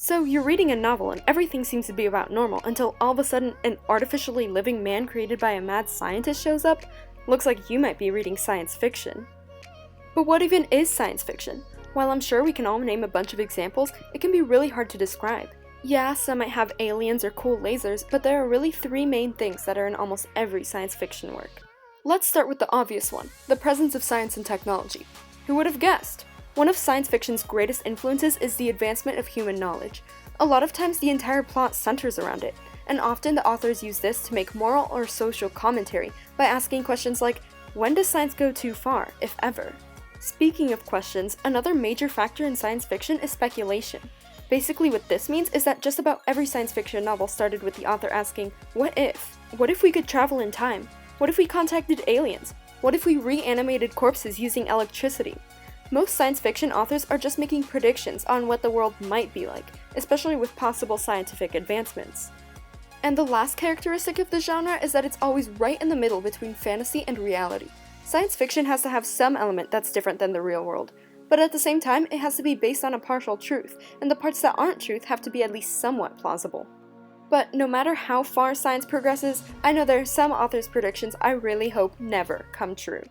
So you're reading a novel and everything seems to be about normal until all of a sudden an artificially living man created by a mad scientist shows up? Looks like you might be reading science fiction. But what even is science fiction? While I'm sure we can all name a bunch of examples, it can be really hard to describe. Yeah, some might have aliens or cool lasers, but there are really three main things that are in almost every science fiction work. Let's start with the obvious one, the presence of science and technology. Who would have guessed? One of science fiction's greatest influences is the advancement of human knowledge. A lot of times the entire plot centers around it, and often the authors use this to make moral or social commentary by asking questions like, when does science go too far, if ever? Speaking of questions, another major factor in science fiction is speculation. Basically what this means is that just about every science fiction novel started with the author asking, what if? What if we could travel in time? What if we contacted aliens? What if we reanimated corpses using electricity? Most science fiction authors are just making predictions on what the world might be like, especially with possible scientific advancements. And the last characteristic of the genre is that it's always right in the middle between fantasy and reality. Science fiction has to have some element that's different than the real world, but at the same time, it has to be based on a partial truth, and the parts that aren't truth have to be at least somewhat plausible. But no matter how far science progresses, I know there are some authors' predictions I really hope never come true.